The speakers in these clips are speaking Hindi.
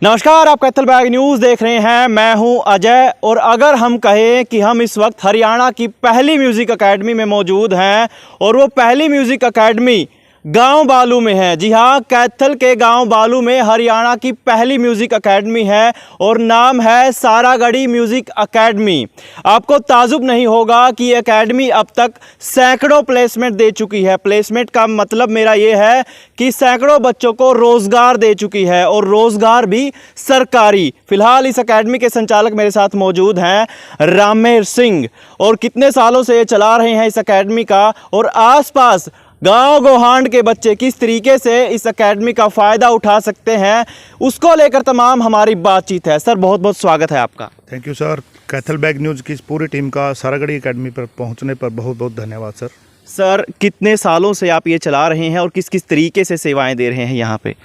नमस्कार, आप कैथल बैग न्यूज़ देख रहे हैं। मैं हूं अजय और अगर हम कहें कि हम इस वक्त हरियाणा की पहली म्यूज़िक एकेडमी में मौजूद हैं और वो पहली म्यूज़िक एकेडमी गांव बालू में है। जी हां, कैथल के गांव बालू में हरियाणा की पहली म्यूज़िक एकेडमी है और नाम है सारागढ़ी म्यूज़िक एकेडमी। आपको ताजुब नहीं होगा कि ये एकेडमी अब तक सैकड़ों प्लेसमेंट दे चुकी है। प्लेसमेंट का मतलब मेरा ये है कि सैकड़ों बच्चों को रोज़गार दे चुकी है और रोज़गार भी सरकारी। फिलहाल इस एकेडमी के संचालक मेरे साथ मौजूद हैं, रामेर सिंह, और कितने सालों से ये चला रहे हैं इस एकेडमी का और आसपास गांव गोहांड के बच्चे किस तरीके से इस एकेडमी का फ़ायदा उठा सकते हैं, उसको लेकर तमाम हमारी बातचीत है। सर, बहुत बहुत स्वागत है आपका। Thank you sir. Kaithal bag news की इस पूरी टीम का सारागढ़ी एकेडमी पर पहुंचने पर बहुत बहुत धन्यवाद सर। सर, कितने सालों से आप ये चला रहे हैं और किस किस तरीके से सेवाएं दे रहे हैं यहाँ पे?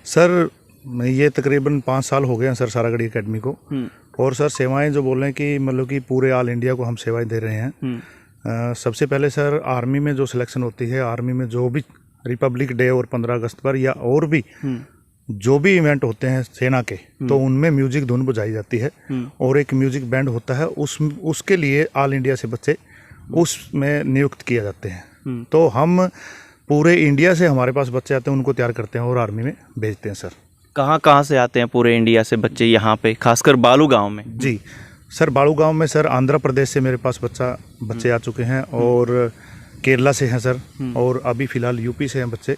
सर, ये तकरीबन 5 साल हो गए हैं सर सारागढ़ी एकेडमी को। और सर सेवाएं जो बोल रहे हैं कि मतलब कि पूरे ऑल इंडिया को हम सेवाएं दे रहे हैं। सबसे पहले सर आर्मी में जो सिलेक्शन होती है, आर्मी में जो भी रिपब्लिक डे और 15 अगस्त पर या और भी जो भी इवेंट होते हैं सेना के, तो उनमें म्यूजिक धुन बजाई जाती है और एक म्यूजिक बैंड होता है। उसके लिए ऑल इंडिया से बच्चे उसमें नियुक्त किए जाते हैं। तो हम पूरे इंडिया से हमारे पास बच्चे आते हैं, उनको तैयार करते हैं और आर्मी में भेजते हैं सर। कहाँ कहाँ से आते हैं पूरे इंडिया से बच्चे यहाँ पे, खासकर बालू गांव में? जी सर, बालू गांव में सर आंध्र प्रदेश से मेरे पास बच्चे आ चुके हैं और केरला से हैं सर, और अभी फ़िलहाल यूपी से हैं बच्चे,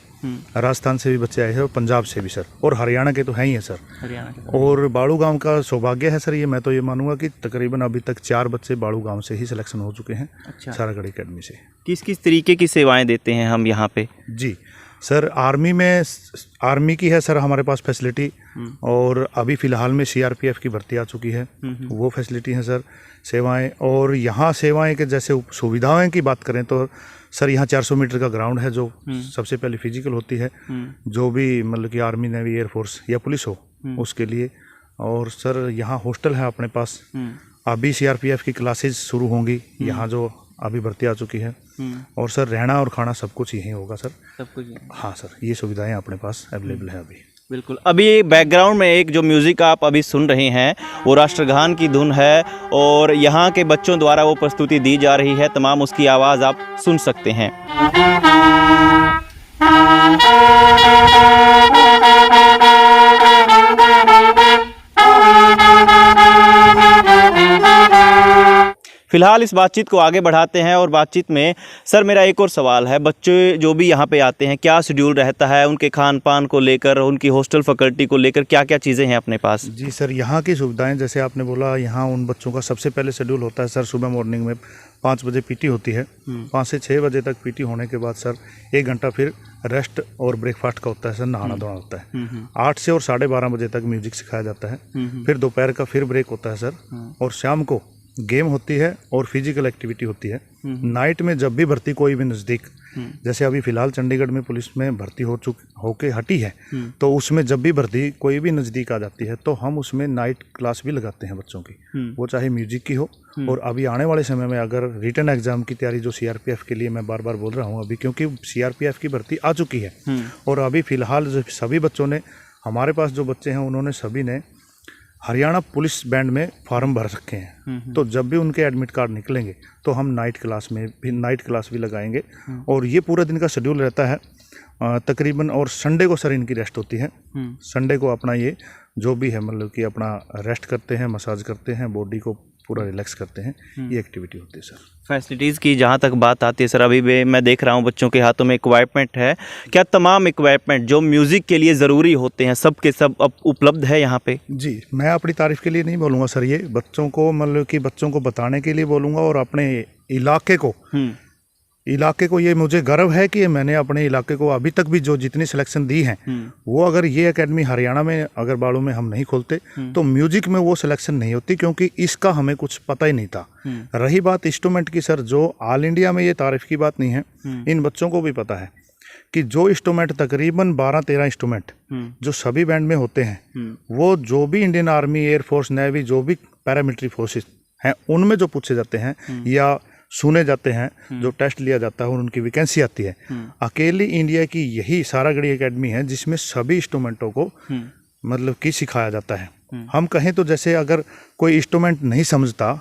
राजस्थान से भी बच्चे आए हैं और पंजाब से भी सर, और हरियाणा के तो हैं ही हैं सर। हरियाणा के और बालू गांव का सौभाग्य है सर ये, मैं तो ये मानूंगा कि तकरीबन अभी तक 4 बच्चे बालू गांव से ही सिलेक्शन हो चुके हैं। अच्छा। सारागढ़ी एकेडमी से। किस किस तरीके की सेवाएं देते हैं हम यहाँ पे? जी सर, आर्मी की है सर हमारे पास फैसिलिटी, और अभी फ़िलहाल में सीआरपीएफ की भर्ती आ चुकी है, वो फैसिलिटी है सर सेवाएं। और यहाँ सेवाएं के जैसे सुविधाएं की बात करें तो सर यहाँ 400 मीटर का ग्राउंड है जो सबसे पहले फिजिकल होती है, जो भी मतलब कि आर्मी नेवी एयरफोर्स या पुलिस हो उसके लिए। और सर यहाँ हॉस्टल है अपने पास, अभी सीआरपीएफ की क्लासेज शुरू होंगी यहाँ जो अभी भर्ती आ चुकी है। और सर रहना और खाना सब कुछ यहीं होगा सर। सब कुछ? हाँ सर, ये सुविधाएं अपने पास अवेलेबल है अभी। बिल्कुल। अभी बैकग्राउंड में एक जो म्यूज़िक आप अभी सुन रहे हैं वो राष्ट्रगान की धुन है और यहाँ के बच्चों द्वारा वो प्रस्तुति दी जा रही है। तमाम उसकी आवाज़ आप सुन सकते हैं। फिलहाल इस बातचीत को आगे बढ़ाते हैं और बातचीत में सर मेरा एक और सवाल है, बच्चे जो भी यहाँ पे आते हैं क्या शेड्यूल रहता है उनके खान पान को लेकर, उनकी हॉस्टल फैकल्टी को लेकर, क्या क्या चीज़ें हैं अपने पास? जी सर, यहाँ की सुविधाएं जैसे आपने बोला, यहाँ उन बच्चों का सबसे पहले शेड्यूल होता है सर सुबह मॉर्निंग में 5 बजे पीटी होती है। 5 से 6 बजे तक पीटी होने के बाद सर 1 घंटा फिर रेस्ट और ब्रेकफास्ट का होता है सर, नहाना धोना होता है। 8 से और 12:30 बजे तक म्यूजिक सिखाया जाता है। फिर दोपहर का फिर ब्रेक होता है सर, और शाम को गेम होती है और फिजिकल एक्टिविटी होती है। नाइट में जब भी भर्ती कोई भी नज़दीक, जैसे अभी फ़िलहाल चंडीगढ़ में पुलिस में भर्ती होके हटी है, तो उसमें जब भी भर्ती कोई भी नज़दीक आ जाती है तो हम उसमें नाइट क्लास भी लगाते हैं बच्चों की, वो चाहे म्यूजिक की हो। और अभी आने वाले समय में अगर रिटन एग्ज़ाम की तैयारी जो सीआरपीएफ के लिए मैं बार बार बोल रहा हूँ अभी, क्योंकि सीआरपीएफ की भर्ती आ चुकी है और अभी फ़िलहाल सभी बच्चों ने, हमारे पास जो बच्चे हैं उन्होंने सभी ने हरियाणा पुलिस बैंड में फॉर्म भर रखे हैं। तो जब भी उनके एडमिट कार्ड निकलेंगे तो हम नाइट क्लास भी लगाएंगे। और ये पूरा दिन का शेड्यूल रहता है तकरीबन, और संडे को सर इनकी रेस्ट होती है। संडे को अपना ये जो भी है मतलब कि अपना रेस्ट करते हैं, मसाज करते हैं, बॉडी को पूरा रिलैक्स करते हैं, ये एक्टिविटी होती है सर। फैसिलिटीज़ की जहाँ तक बात आती है सर, अभी भी मैं देख रहा हूँ बच्चों के हाथों में इक्विपमेंट है। क्या तमाम इक्विपमेंट जो म्यूज़िक के लिए ज़रूरी होते हैं सब के सब अब उपलब्ध है यहाँ पे? जी, मैं अपनी तारीफ़ के लिए नहीं बोलूँगा सर, ये बच्चों को मतलब कि बच्चों को बताने के लिए बोलूँगा, और अपने इलाके को ये मुझे गर्व है कि मैंने अपने इलाके को अभी तक भी जो जितनी सिलेक्शन दी हैं, वो अगर ये एकेडमी हरियाणा में अगर बालू में हम नहीं खोलते तो म्यूजिक में वो सिलेक्शन नहीं होती, क्योंकि इसका हमें कुछ पता ही नहीं था। रही बात इंस्ट्रूमेंट की सर, जो ऑल इंडिया में ये तारीफ की बात नहीं है, इन बच्चों को भी पता है कि जो इंस्ट्रूमेंट तकरीबन 12-13 इंस्ट्रूमेंट जो सभी बैंड में होते हैं, वो जो भी इंडियन आर्मी, एयरफोर्स, नेवी, जो भी पैरामिलिट्री फोर्सेस हैं उनमें जो पूछे जाते हैं या सुने जाते हैं, जो टेस्ट लिया जाता है और उनकी वैकेंसी आती है, अकेली इंडिया की यही सारागढ़ी एकेडमी है जिसमें सभी इंस्ट्रूमेंटों को मतलब कि सिखाया जाता है। हम कहें तो जैसे अगर कोई इंस्ट्रूमेंट नहीं समझता,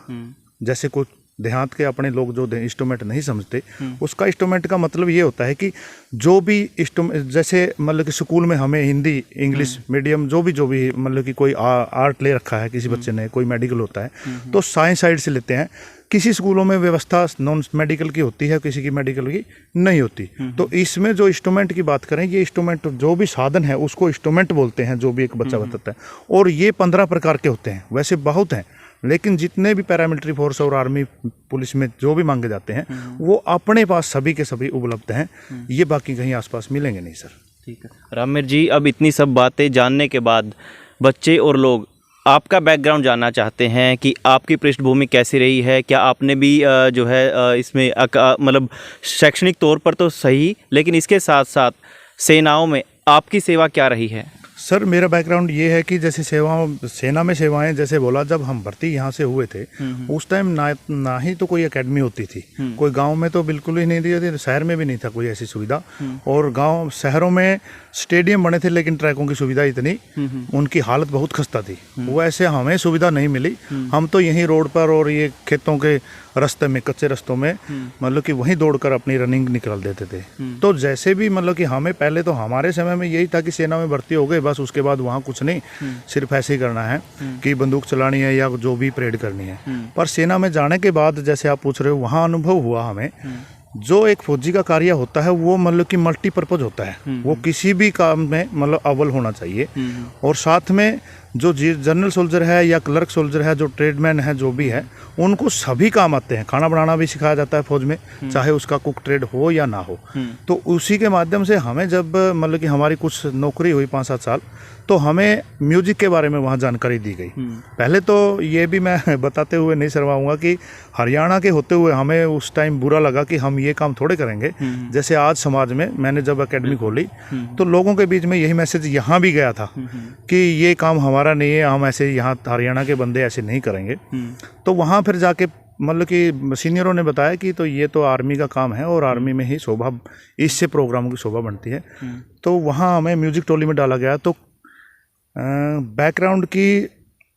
जैसे कोई देहात के अपने लोग जो इंस्ट्रूमेंट नहीं समझते, उसका इंस्ट्रूमेंट का मतलब ये होता है कि जो भी इंस्ट्रूमेंट, जैसे मतलब कि स्कूल में हमें हिंदी इंग्लिश मीडियम जो भी मतलब कि कोई आर्ट ले रखा है किसी बच्चे ने, कोई मेडिकल होता है तो साइंस साइड से लेते हैं। किसी स्कूलों में व्यवस्था नॉन मेडिकल की होती है, किसी की मेडिकल की नहीं होती। तो इसमें जो इंस्ट्रूमेंट की बात करें, ये इंस्ट्रूमेंट जो भी साधन है उसको इंस्ट्रूमेंट बोलते हैं, जो भी एक बच्चा बताता है। और ये 15 प्रकार के होते हैं, वैसे बहुत हैं, लेकिन जितने भी पैरामिलिट्री फोर्स और आर्मी पुलिस में जो भी मांगे जाते हैं वो अपने पास सभी के सभी उपलब्ध हैं। ये बाकी कहीं आसपास मिलेंगे नहीं सर। ठीक है रामवीर जी, अब इतनी सब बातें जानने के बाद बच्चे और लोग आपका बैकग्राउंड जानना चाहते हैं कि आपकी पृष्ठभूमि कैसी रही है। क्या आपने भी जो है इसमें मतलब शैक्षणिक तौर पर तो सही, लेकिन इसके साथ साथ सेनाओं में आपकी सेवा क्या रही है? सर मेरा बैकग्राउंड ये है कि जैसे सेना में सेवाएं, जैसे बोला जब हम भर्ती यहाँ से हुए थे उस टाइम ना ही तो कोई एकेडमी होती थी, कोई गांव में तो बिल्कुल ही नहीं थी, शहर में भी नहीं था कोई ऐसी सुविधा। और गांव शहरों में स्टेडियम बने थे लेकिन ट्रैकों की सुविधा इतनी, उनकी हालत बहुत खस्ता थी। वो ऐसे हमें सुविधा नहीं मिली। हम तो यहीं रोड पर और ये खेतों के रास्ते में, कच्चे रास्तों में मतलब कि वहीं दौड़कर अपनी रनिंग निकाल देते थे। तो जैसे भी मतलब कि हमें पहले तो हमारे समय में यही था कि सेना में भर्ती हो गए बस, उसके बाद वहाँ कुछ नहीं, सिर्फ ऐसे ही करना है कि बंदूक चलानी है या जो भी परेड करनी है। पर सेना में जाने के बाद जैसे आप पूछ रहे हो, वहाँ अनुभव हुआ हमें, जो एक फौजी का कार्य होता है वो मतलब कि मल्टीपर्पज होता है। वो किसी भी काम में मतलब अव्वल होना चाहिए। और साथ में जो जनरल सोल्जर है या क्लर्क सोल्जर है, जो ट्रेडमैन है, जो भी है, उनको सभी काम आते हैं। खाना बनाना भी सिखाया जाता है फौज में, चाहे उसका कुक ट्रेड हो या ना हो। तो उसी के माध्यम से हमें जब मतलब कि हमारी कुछ नौकरी हुई 5-7 साल, तो हमें म्यूजिक के बारे में वहाँ जानकारी दी गई। पहले तो ये भी मैं बताते हुए नहीं शर्माऊंगा कि हरियाणा के होते हुए हमें उस टाइम बुरा लगा कि हम ये काम थोड़े करेंगे। जैसे आज समाज में मैंने जब एकेडमी खोली तो लोगों के बीच में यही मैसेज यहाँ भी गया था कि ये काम हमारा नहीं है, हम ऐसे यहाँ हरियाणा के बंदे ऐसे नहीं करेंगे। तो वहाँ फिर जाके मतलब कि सीनियरों ने बताया कि तो ये तो आर्मी का काम है और आर्मी में ही शोभा, इससे प्रोग्रामों की शोभा बनती है। तो वहाँ हमें म्यूजिक टोली में डाला गया। तो बैकग्राउंड की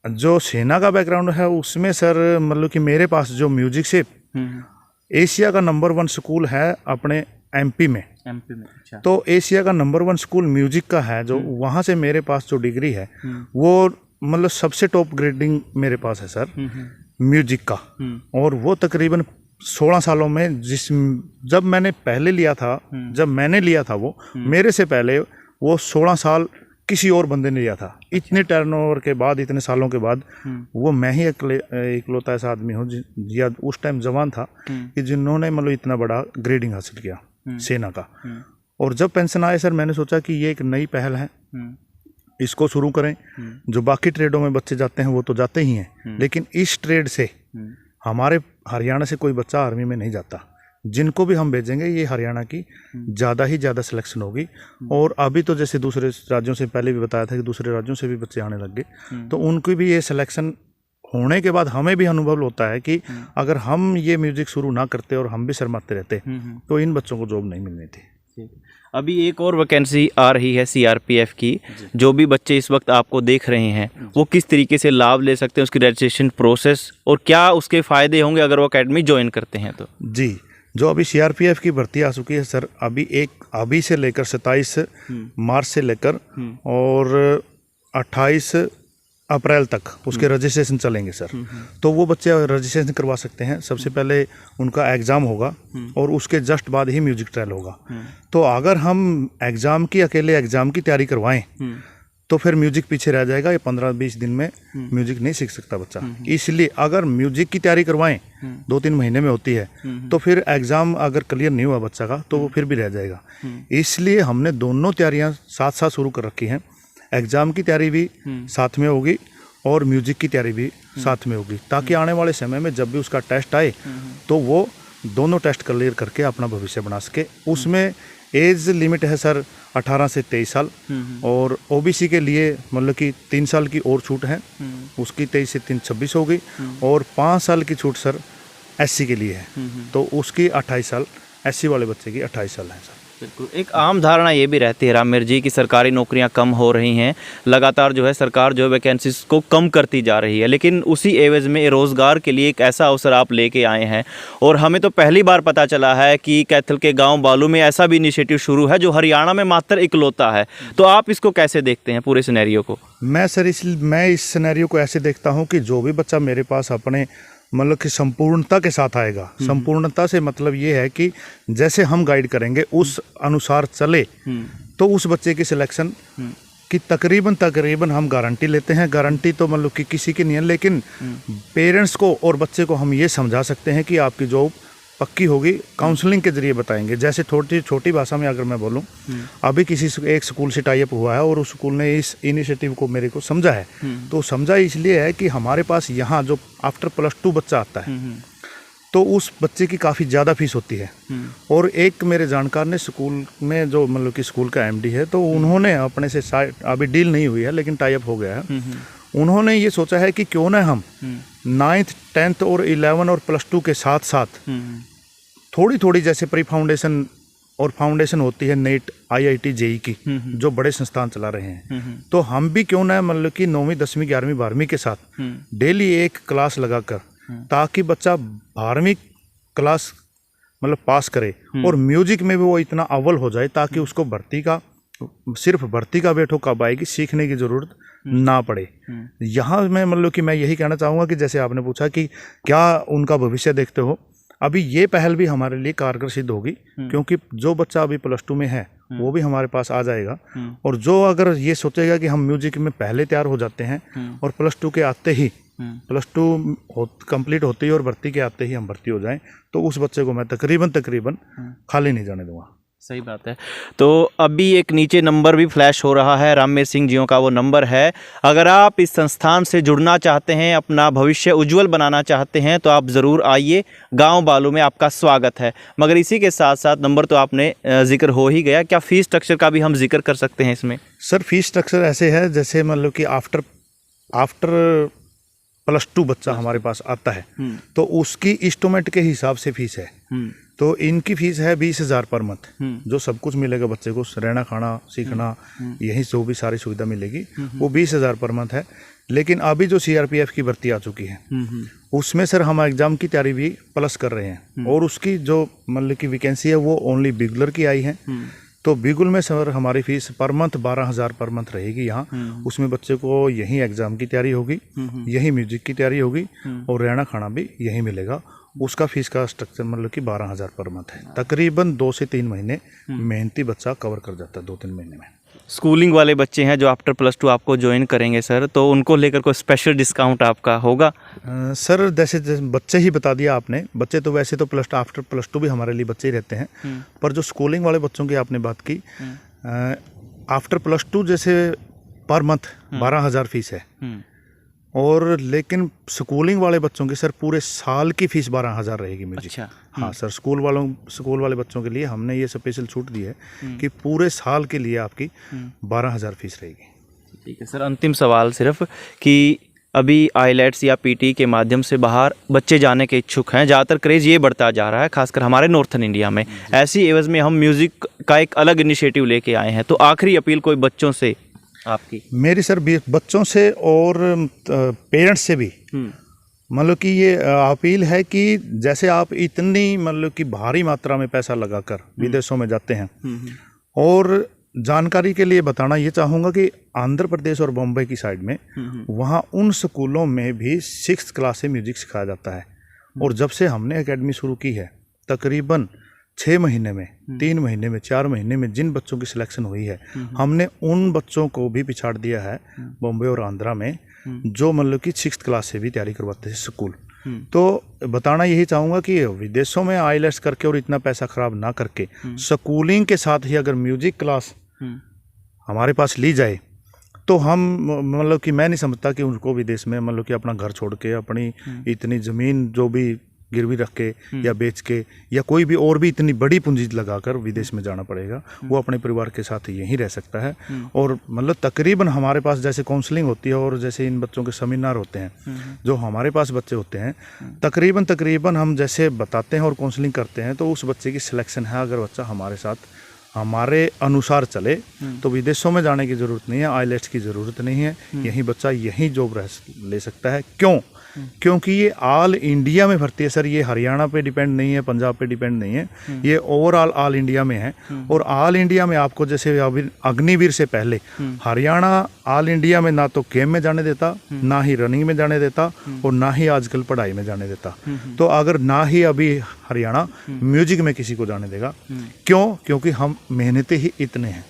जो सेना का बैकग्राउंड है उसमें सर मतलब कि मेरे पास जो म्यूजिक से एशिया का नंबर 1 स्कूल है अपने एमपी में। अच्छा। तो एशिया का नंबर 1 स्कूल म्यूजिक का है, जो वहाँ से मेरे पास जो डिग्री है वो मतलब सबसे टॉप ग्रेडिंग मेरे पास है सर म्यूजिक का। और वो तकरीबन 16 सालों में जब मैंने पहले लिया था, जब मैंने लिया था वो मेरे से पहले वो 16 साल किसी और बंदे ने लिया था। इतने टर्नओवर के बाद, इतने सालों के बाद वो मैं ही इकलौता ऐसा आदमी हूँ या उस टाइम जवान था कि जिन्होंने मतलब इतना बड़ा ग्रेडिंग हासिल किया सेना का। और जब पेंशन आए सर, मैंने सोचा कि ये एक नई पहल है, इसको शुरू करें। जो बाकी ट्रेडों में बच्चे जाते हैं वो तो जाते ही हैं, लेकिन इस ट्रेड से हमारे हरियाणा से कोई बच्चा आर्मी में नहीं जाता। जिनको भी हम भेजेंगे ये हरियाणा की ज़्यादा ही ज़्यादा सिलेक्शन होगी। और अभी तो जैसे दूसरे राज्यों से, पहले भी बताया था कि दूसरे राज्यों से भी बच्चे आने लग गए, तो उनकी भी ये सिलेक्शन होने के बाद हमें भी अनुभव होता है कि अगर हम ये म्यूजिक शुरू ना करते और हम भी शर्माते रहते तो इन बच्चों को जॉब नहीं मिलनी थी। अभी एक और वैकेंसी आ रही है सीआरपीएफ की। जो भी बच्चे इस वक्त आपको देख रहे हैं वो किस तरीके से लाभ ले सकते हैं, उसकी रजिस्ट्रेशन प्रोसेस और क्या उसके फ़ायदे होंगे अगर वो अकेडमी ज्वाइन करते हैं? तो जी, जो अभी सीआरपीएफ की भर्ती आ चुकी है सर, अभी से लेकर 27 मार्च से लेकर और 28 अप्रैल तक उसके रजिस्ट्रेशन चलेंगे सर। तो वो बच्चे रजिस्ट्रेशन करवा सकते हैं। सबसे पहले उनका एग्ज़ाम होगा और उसके जस्ट बाद ही म्यूजिक ट्रायल होगा। तो अगर हम अकेले एग्ज़ाम की तैयारी करवाएं तो फिर म्यूजिक पीछे रह जाएगा। ये 15-20 दिन में म्यूजिक नहीं सीख सकता बच्चा। इसलिए अगर म्यूजिक की तैयारी करवाएं 2-3 महीने में होती है, तो फिर एग्ज़ाम अगर क्लियर नहीं हुआ बच्चा का तो वो फिर भी रह जाएगा। इसलिए हमने दोनों तैयारियां साथ साथ शुरू कर रखी हैं। एग्ज़ाम की तैयारी भी साथ में होगी और म्यूजिक की तैयारी भी साथ में होगी, ताकि आने वाले समय में जब भी उसका टेस्ट आए तो वो दोनों टेस्ट क्लियर करके अपना भविष्य बना सके। उसमें एज लिमिट है सर 18 से 23 साल और ओबीसी के लिए मतलब कि 3 साल की और छूट है, उसकी 23 से 3 26 होगी। और 5 साल की छूट सर एससी के लिए है, तो उसकी 28 साल, एससी वाले बच्चे की 28 साल है सर। बिल्कुल। एक आम धारणा ये भी रहती है रामवीर जी कि सरकारी नौकरियां कम हो रही हैं, लगातार जो है सरकार जो है वैकेंसीज को कम करती जा रही है, लेकिन उसी एवज में रोज़गार के लिए एक ऐसा अवसर आप लेके आए हैं और हमें तो पहली बार पता चला है कि कैथल के गांव बालू में ऐसा भी इनिशिएटिव शुरू है जो हरियाणा में मात्र इकलौता है। तो आप इसको कैसे देखते हैं पूरे सिनेरियो को? मैं इस सिनेरियो को ऐसे देखता हूँ कि जो भी बच्चा मेरे पास अपने मतलब कि संपूर्णता के साथ आएगा, संपूर्णता से मतलब ये है कि जैसे हम गाइड करेंगे उस अनुसार चले, तो उस बच्चे की सिलेक्शन की तकरीबन हम गारंटी लेते हैं। गारंटी तो मतलब कि किसी की नहीं है, लेकिन पेरेंट्स को और बच्चे को हम ये समझा सकते हैं कि आपकी जॉब पक्की होगी, काउंसलिंग के जरिए बताएंगे। जैसे छोटी भाषा में अगर मैं बोलूं, अभी एक स्कूल से टाई अप हुआ है और उस स्कूल ने इस इनिशिएटिव को मेरे को समझा है। तो समझा इसलिए है कि हमारे पास यहाँ जो आफ्टर +2 बच्चा आता है तो उस बच्चे की काफ़ी ज़्यादा फीस होती है। और एक मेरे जानकार ने स्कूल में जो मतलब कि स्कूल का MD है, तो उन्होंने अपने से अभी डील नहीं हुई है लेकिन टाई अप हो गया है, उन्होंने ये सोचा है कि क्यों ना हम 9th 10th और 11 और +2 के साथ साथ थोड़ी थोड़ी जैसे प्री फाउंडेशन और फाउंडेशन होती है NEET IIT JEE की, जो बड़े संस्थान चला रहे हैं, तो हम भी क्यों ना मतलब कि 9वीं 10वीं 11वीं 12वीं के साथ डेली एक क्लास लगाकर, ताकि बच्चा 12वीं क्लास मतलब पास करे और म्यूजिक में भी वो इतना अव्वल हो जाए ताकि उसको सिर्फ भर्ती का वेट हो कब आएगी, सीखने की जरूरत ना पड़े। यहाँ मैं मतलब कि मैं यही कहना चाहूँगा कि जैसे आपने पूछा कि क्या उनका भविष्य देखते हो, अभी ये पहल भी हमारे लिए कारगर सिद्ध होगी, क्योंकि जो बच्चा अभी +2 में है वो भी हमारे पास आ जाएगा। और जो अगर ये सोचेगा कि हम म्यूजिक में पहले तैयार हो जाते हैं और +2 के आते ही +2 कंप्लीट होते ही और भर्ती के आते ही हम भर्ती हो जाएं, तो उस बच्चे को मैं तकरीबन खाली नहीं जाने दूंगा। सही बात है। तो अभी एक नीचे नंबर भी फ्लैश हो रहा है, रामवीर सिंह जियों का वो नंबर है। अगर आप इस संस्थान से जुड़ना चाहते हैं, अपना भविष्य उज्जवल बनाना चाहते हैं, तो आप ज़रूर आइए, गांव बालू में आपका स्वागत है। मगर इसी के साथ साथ नंबर तो आपने जिक्र हो ही गया, क्या फ़ीस स्ट्रक्चर का भी हम जिक्र कर सकते हैं इसमें? सर फीस स्ट्रक्चर ऐसे है जैसे मतलब कि आफ्टर +2 बच्चा हमारे पास आता है तो उसकी इंस्टॉलमेंट के हिसाब से फीस है। तो इनकी फीस है 20,000 पर मंथ, जो सब कुछ मिलेगा बच्चे को, रहना खाना सीखना यही जो भी सारी सुविधा मिलेगी, वो 20,000 पर मंथ है। लेकिन अभी जो CRPF की भर्ती आ चुकी है उसमें सर हम एग्ज़ाम की तैयारी भी प्लस कर रहे हैं, और उसकी जो मतलब की वैकेंसी है वो ओनली बिगुलर की आई है। तो बिगुल में सर हमारी fees per month 12,000 per month रहेगी यहाँ। उसमें बच्चे को यहीं एग्ज़ाम की तैयारी होगी, यहीं म्यूजिक की तैयारी होगी और रहना खाना भी यहीं मिलेगा। उसका फीस का स्ट्रक्चर मतलब कि 12,000 पर मंथ है। तकरीबन 2 से 3 महीने मेहनती बच्चा कवर कर जाता है 2-3 महीने में। स्कूलिंग वाले बच्चे हैं जो आफ्टर +2 आपको ज्वाइन करेंगे सर, तो उनको लेकर कोई स्पेशल डिस्काउंट आपका होगा? सर जैसे बच्चे ही बता दिया आपने, बच्चे तो वैसे तो आफ्टर +2 भी हमारे लिए बच्चे ही रहते हैं, पर जो स्कूलिंग वाले बच्चों की आपने बात की, आफ्टर +2 जैसे पर मंथ 12,000 फीस है, और लेकिन स्कूलिंग वाले बच्चों की सर पूरे साल की फीस 12,000 रहेगी म्यूजिक। अच्छा। हाँ सर, स्कूल वाले बच्चों के लिए हमने ये स्पेशल छूट दी है कि पूरे साल के लिए आपकी 12,000 फीस रहेगी। ठीक है सर, अंतिम सवाल सिर्फ कि अभी IELTS या PT के माध्यम से बाहर बच्चे जाने के इच्छुक हैं, ज़्यादातर क्रेज़ ये बढ़ता जा रहा है खासकर हमारे नॉर्थन इंडिया में। ऐसी एवज में हम म्यूज़िक का एक अलग इनिशिएटिव लेके आए हैं, तो आखिरी अपील कोई बच्चों से आपकी? मेरी सर बच्चों से और पेरेंट्स से भी मतलब कि ये अपील है कि जैसे आप इतनी मतलब कि भारी मात्रा में पैसा लगाकर विदेशों में जाते हैं, और जानकारी के लिए बताना ये चाहूँगा कि आंध्र प्रदेश और बॉम्बे की साइड में वहाँ उन स्कूलों में भी 6th क्लास से म्यूजिक सिखाया जाता है। और जब से हमने एकेडमी शुरू की है, तकरीबन 6 महीने में, 3 महीने में, 4 महीने में जिन बच्चों की सिलेक्शन हुई है, हमने उन बच्चों को भी पिछाड़ दिया है बॉम्बे और आंध्रा में, जो मतलब कि 6th क्लास से भी तैयारी करवाते हैं स्कूल। तो बताना यही चाहूँगा कि विदेशों में IELTS करके और इतना पैसा खराब ना करके स्कूलिंग के साथ ही अगर म्यूजिक क्लास हमारे पास ली जाए, तो हम मतलब कि मैं नहीं समझता कि उनको विदेश में मतलब कि अपना घर छोड़ के, अपनी इतनी ज़मीन जो भी गिरवी रख के या बेच के या कोई भी और भी इतनी बड़ी पूंजी लगाकर विदेश में जाना पड़ेगा। वो अपने परिवार के साथ यहीं रह सकता है। और मतलब तकरीबन हमारे पास जैसे काउंसलिंग होती है और जैसे इन बच्चों के सेमिनार होते हैं, जो हमारे पास बच्चे होते हैं, तकरीबन हम जैसे बताते हैं और काउंसलिंग करते हैं, तो उस बच्चे की सिलेक्शन है अगर बच्चा हमारे साथ हमारे अनुसार चले तो विदेशों में जाने की ज़रूरत नहीं है, आईलेट्स की ज़रूरत नहीं है, यहीं बच्चा यहीं जॉब ले सकता है। क्यों? क्योंकि ये ऑल इंडिया में भर्ती है सर, ये हरियाणा पे डिपेंड नहीं है, पंजाब पे डिपेंड नहीं है, ये ओवरऑल ऑल इंडिया में है। और ऑल इंडिया में आपको जैसे अभी अग्निवीर से पहले हरियाणा ऑल इंडिया में ना तो गेम में जाने देता, ना ही रनिंग में जाने देता, और ना ही आजकल पढ़ाई में जाने देता। तो अगर ना ही अभी हरियाणा म्यूजिक में किसी को जाने देगा। क्यों? क्योंकि हम मेहनती ही इतने हैं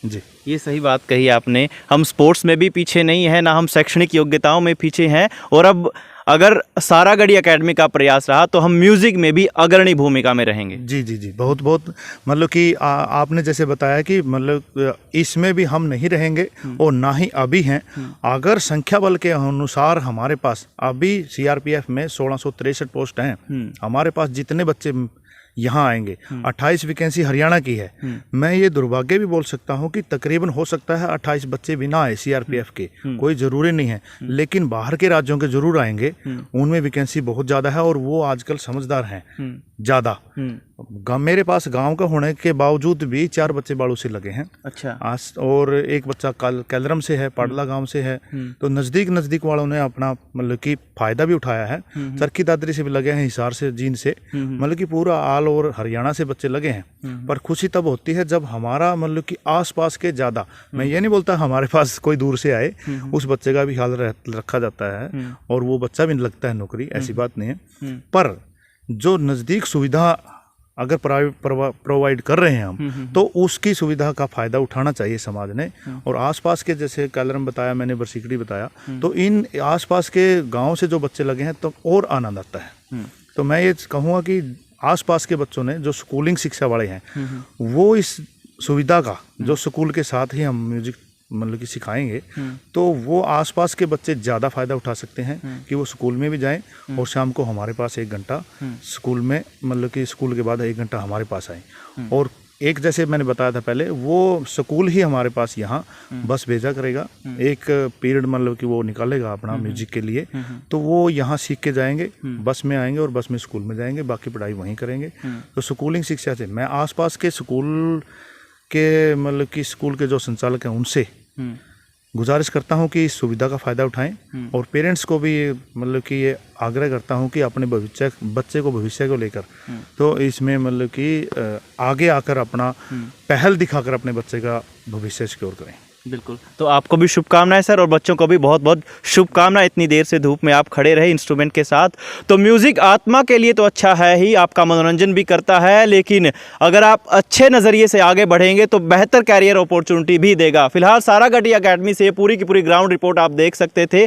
जी। ये सही बात कही आपने। हम स्पोर्ट्स में भी पीछे नहीं है, ना हम शैक्षणिक योग्यताओं में पीछे हैं, और अब अगर सारागढ़ी एकेडमी का प्रयास रहा तो हम म्यूजिक में भी अग्रणी भूमिका में रहेंगे। जी जी जी, बहुत बहुत मतलब कि आपने जैसे बताया कि मतलब इसमें भी हम नहीं रहेंगे और ना ही अभी हैं। अगर संख्या बल के अनुसार हमारे पास अभी सीआरपीएफ में 1663 पोस्ट हैं, हमारे पास जितने बच्चे यहाँ आएंगे, 28 वैकेंसी हरियाणा की है। मैं ये दुर्भाग्य भी बोल सकता हूँ कि तकरीबन हो सकता है 28 बच्चे भी ना आए सीआरपीएफ के, कोई ज़रूरी नहीं है, लेकिन बाहर के राज्यों के जरूर आएंगे, उनमें वैकेंसी बहुत ज़्यादा है और वो आजकल समझदार हैं ज़्यादा। मेरे पास गांव का होने के बावजूद भी 4 बच्चे बाड़ू से लगे हैं। अच्छा। और एक बच्चा कैलरम से है, पाडला गांव से है। तो नज़दीक वालों ने अपना मतलब कि फ़ायदा भी उठाया है। चरखी दादरी से भी लगे हैं, हिसार से, जींद से, मतलब कि पूरा आल और हरियाणा से बच्चे लगे हैं। पर खुशी तब होती है जब हमारा मतलब कि आसपास के ज़्यादा, मैं ये नहीं बोलता हमारे पास कोई दूर से आए, उस बच्चे का भी ख्याल रखा जाता है और वो बच्चा भी लगता है नौकरी, ऐसी बात नहीं है। पर जो नज़दीक सुविधा अगर प्रोवाइड कर रहे हैं हम, तो उसकी सुविधा का फ़ायदा उठाना चाहिए समाज ने। और आसपास के, जैसे कैलरम बताया मैंने, बरसिकड़ी बताया, तो इन आसपास के गांव से जो बच्चे लगे हैं तो और आनंद आता है। तो मैं ये कहूँगा कि आसपास के बच्चों ने, जो स्कूलिंग शिक्षा वाले हैं, वो इस सुविधा का, जो स्कूल के साथ ही हम म्यूजिक मतलब कि सिखाएंगे, तो वो आसपास के बच्चे ज़्यादा फ़ायदा उठा सकते हैं कि वो स्कूल में भी जाएं और शाम को हमारे पास 1 घंटा स्कूल में, मतलब कि स्कूल के बाद 1 घंटा हमारे पास आए। और एक, जैसे मैंने बताया था पहले, वो स्कूल ही हमारे पास यहाँ बस भेजा करेगा, एक पीरियड मतलब कि वो निकालेगा अपना म्यूजिक के लिए, तो वो यहाँ सीख के जाएंगे, बस में आएंगे और बस में स्कूल में जाएंगे, बाकी पढ़ाई वहीं करेंगे। तो स्कूलिंग शिक्षा से मैं आसपास के स्कूल के मतलब कि स्कूल के जो संचालक हैं उनसे गुजारिश करता हूं कि इस सुविधा का फ़ायदा उठाएं, और पेरेंट्स को भी मतलब कि ये आग्रह करता हूं कि अपने बच्चे को भविष्य को लेकर तो इसमें मतलब कि आगे आकर अपना पहल दिखाकर अपने बच्चे का भविष्य सिक्योर करें। बिल्कुल। तो आपको भी शुभकामनाएं सर, और बच्चों को भी बहुत बहुत शुभकामनाएं। इतनी देर से धूप में आप खड़े रहे इंस्ट्रूमेंट के साथ। तो म्यूज़िक आत्मा के लिए तो अच्छा है ही, आपका मनोरंजन भी करता है, लेकिन अगर आप अच्छे नज़रिए से आगे बढ़ेंगे तो बेहतर कैरियर अपॉर्चुनिटी भी देगा। फिलहाल सारागढ़ी एकेडमी से पूरी की पूरी ग्राउंड रिपोर्ट आप देख सकते थे।